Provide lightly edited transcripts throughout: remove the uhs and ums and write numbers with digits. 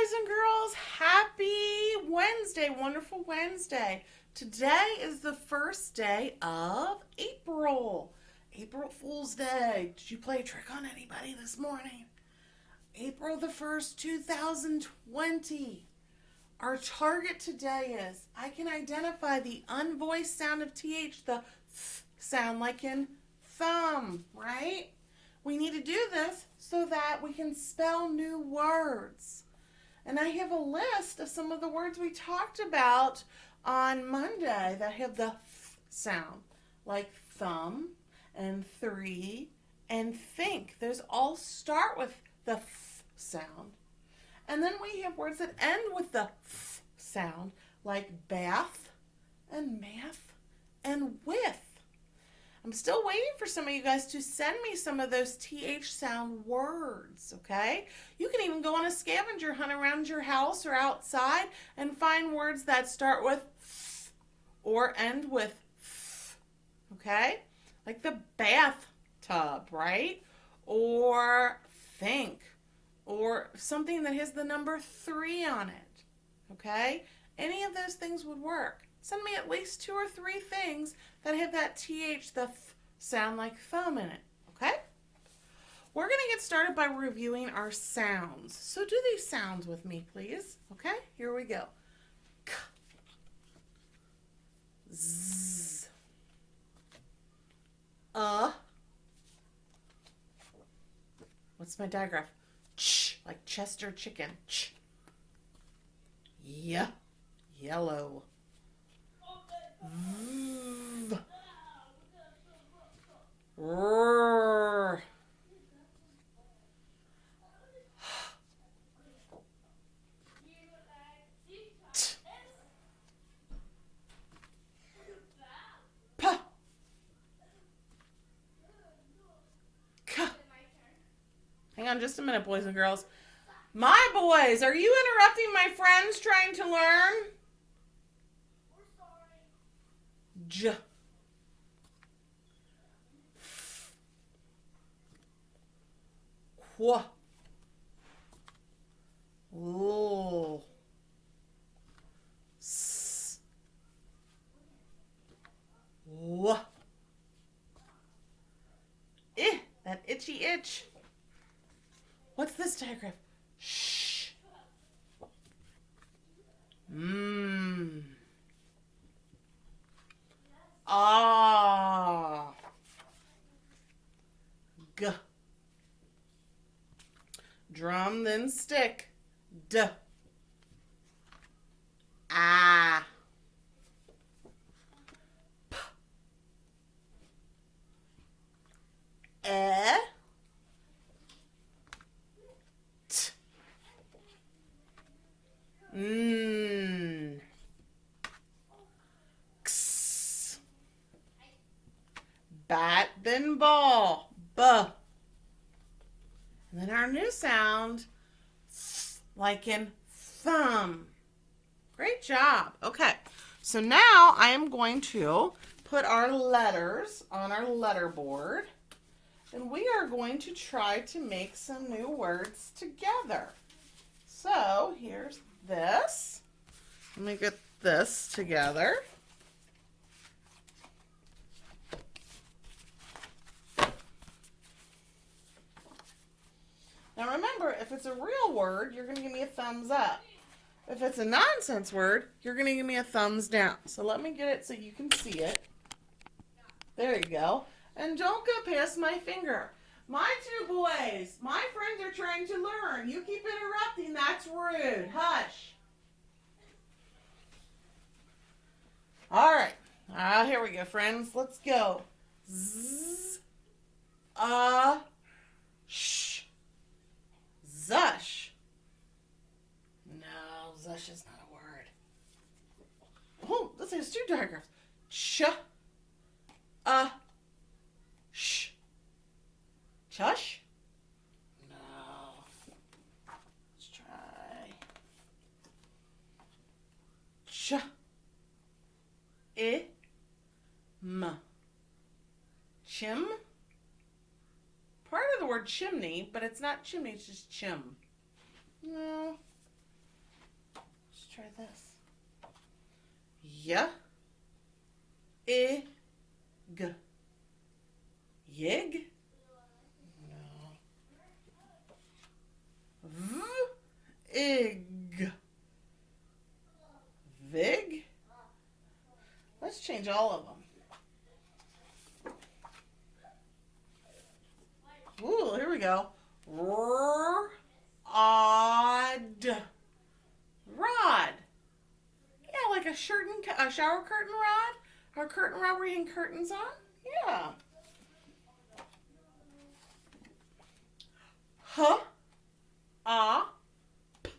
boys and girls. Happy Wednesday, wonderful Wednesday. Today is the first day of April. April Fool's Day. Did you play a trick on anybody this morning? April the 1st, 2020. Our target today is I can identify the unvoiced sound of TH, the th sound like in thumb, right? We need to do this so that we can spell new words. And I have a list of some of the words we talked about on Monday that have the th sound, like thumb and three and think. Those all start with the th sound. And then we have words that end with the th sound, like bath and math and with. I'm still waiting for some of you guys to send me some of those TH sound words, okay? You can even go on a scavenger hunt around your house or outside and find words that start with th or end with th, okay? Like the bathtub, right? Or think, or something that has the number 3 on it, okay? Any of those things would work. Send me at least 2 or 3 things that have that TH, the th sound like thumb in it, okay? We're going to get started by reviewing our sounds. So do these sounds with me, please, okay? Here we go. K, z, what's my digraph? Ch, like Chester chicken, ch. Yeah, yellow. V, r, t, p, k. Hang on just a minute, boys and girls. My boys, are you interrupting my friends trying to learn? J, qu, l, s, w, I, that itchy itch. What's this diagram? Sh, mmm, ah, g, drum then stick, d, ah, p, e, t, x, bat then ball, b. And then our new sound, like in thumb. Great job. Okay, so now I am going to put our letters on our letter board, and we are going to try to make some new words together. So here's this. Let me get this together. Now remember, if it's a real word, you're going to give me a thumbs up. If it's a nonsense word, you're going to give me a thumbs down. So let me get it so you can see it. There you go. And don't go past my finger. My 2 boys, my friends are trying to learn. You keep interrupting, that's rude. Hush. All right. Here we go, friends. Let's go. Z, sh. Zush. No, zush is not a word. Oh, this has 2 diagrams. Ch, sh. Chush? No. Let's try. Ch, I, m. Chim? Part of the word chimney, but it's not chimney, it's just chim. No. try this. Y. I. G. Yig? No. V. Ig. Vig? Let's change all of them. Ooh, here we go. R. Odd. Rod. Yeah, like a shower curtain rod? Or a curtain rod where you hang curtains on? Yeah. Huh. Ah. P.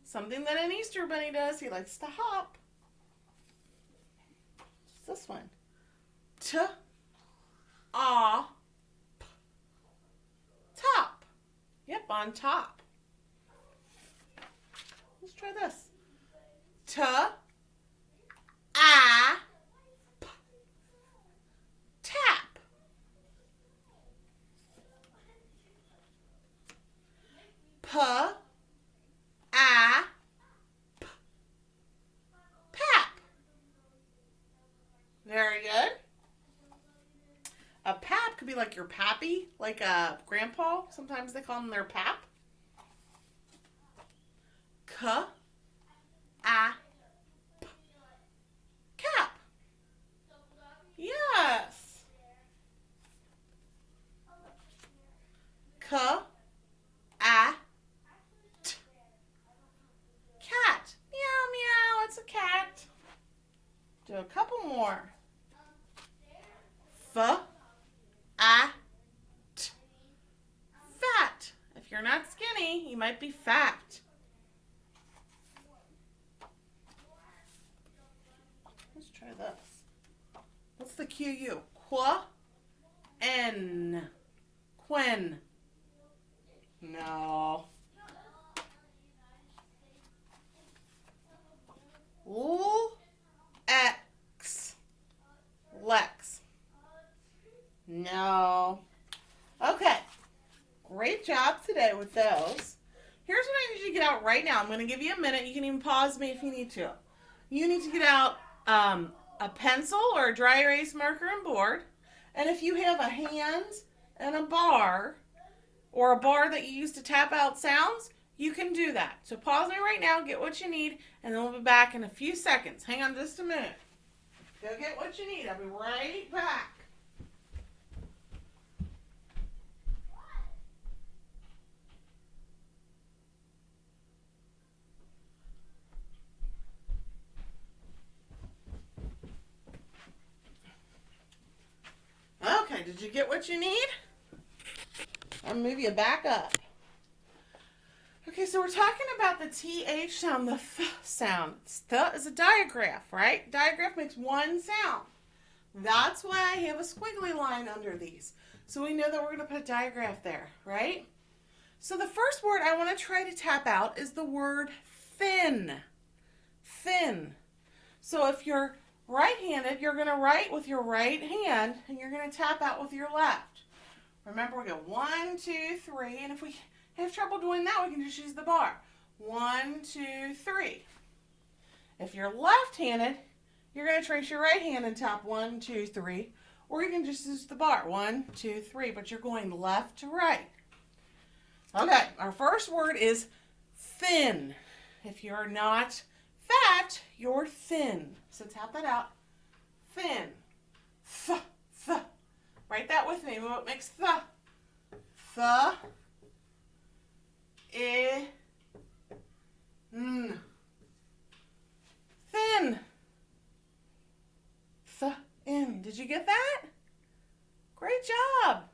Something that an Easter bunny does. He likes to hop. What's this one? T. Ah. P. Top. Yep, on top. Let's try this. T. Ah. P. Tap. P. Ah. P. Pap. Very good. A pap could be like your pappy, like a grandpa. Sometimes they call them their pap. K. A. P. Cap. Yes. K. A. T. Cat. Meow, meow. It's a cat. Do a couple more. F. A. T. Fat. If you're not skinny, you might be fat. Let's try this. What's the QU? Qua. N. Quen. No. X. Lex. No. Okay. Great job today with those. Here's what I need you to get out right now. I'm going to give you a minute. You can even pause me if you need to. You need to get out a pencil or a dry erase marker and board. And if you have a hand and a bar, or a bar that you use to tap out sounds, you can do that. So pause me right now, get what you need, and then we'll be back in a few seconds. Hang on just a minute. Go get what you need. I'll be right back. Okay, did you get what you need? I'll move you back up. Okay, so we're talking about the TH sound, the th sound. Th is a digraph, right? Digraph makes one sound. That's why I have a squiggly line under these. So we know that we're going to put a digraph there, right? So the first word I want to try to tap out is the word thin. Thin. So if you're right-handed, you're going to write with your right hand, and you're going to tap out with your left. Remember, we go 1, 2, 3, and if we have trouble doing that, we can just use the bar. 1, 2, 3. If you're left-handed, you're going to trace your right hand and tap 1, 2, 3, or you can just use the bar. 1, 2, 3, but you're going left to right. Okay, our first word is thin. If you're not fat, you're thin. So tap that out. Thin. Th, th. Write that with me. What makes th? Th. I. N. Thin. Th-in. Did you get that? Great job.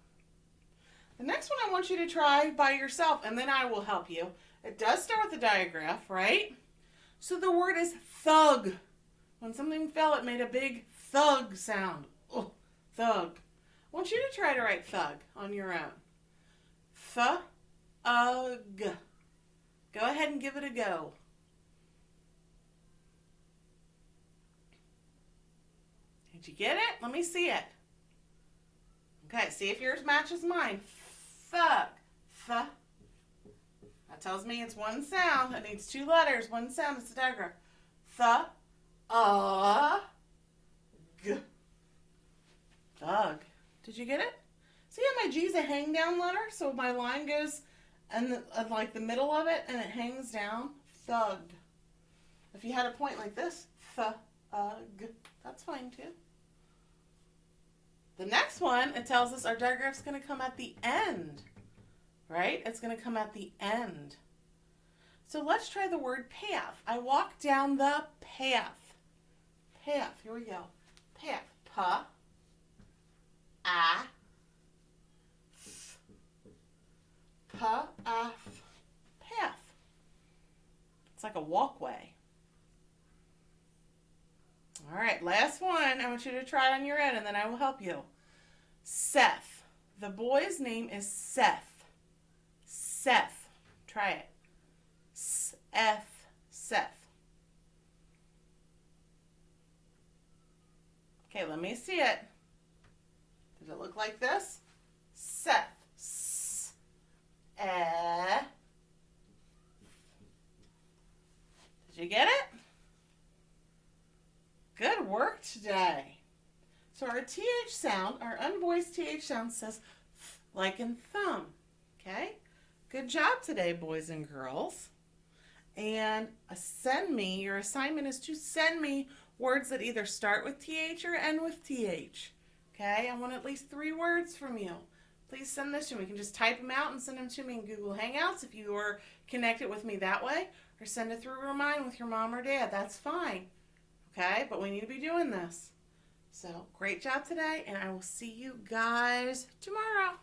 The next one I want you to try by yourself, and then I will help you. It does start with a digraph, right? So the word is thug. When something fell, it made a big thug sound. Oh, thug. I want you to try to write thug on your own. Thug. Go ahead and give it a go. Did you get it? Let me see it. Okay, see if yours matches mine. Thug. Th. That tells me it's one sound. It needs two letters, one sound. It's a digraph. Th, g. Thug. Did you get it? See how my G is a hang down letter? So my line goes and like the middle of it and it hangs down. Thug. If you had a point like this, thug. That's fine too. The next one, it tells us our digraph's going to come at the end. Right? It's going to come at the end. So let's try the word path. I walk down the path. Path. Here we go. Path. Pa. A. Pa. A. Path. It's like a walkway. All right, last one. I want you to try it on your own, and then I will help you. Seth. The boy's name is Seth. Seth. Try it. Seth. Seth. Okay, let me see it. Does it look like this? Seth. Did you get it? Good work today. So our TH sound, our unvoiced TH sound says th, like in thumb. Okay? Good job today, boys and girls. And your assignment is to send me words that either start with TH or end with TH. Okay? I want at least 3 words from you. Please send this to me. You can just type them out and send them to me in Google Hangouts if you are connected with me that way. Or send it through Remind with your mom or dad. That's fine. Okay? But we need to be doing this. So, great job today, and I will see you guys tomorrow.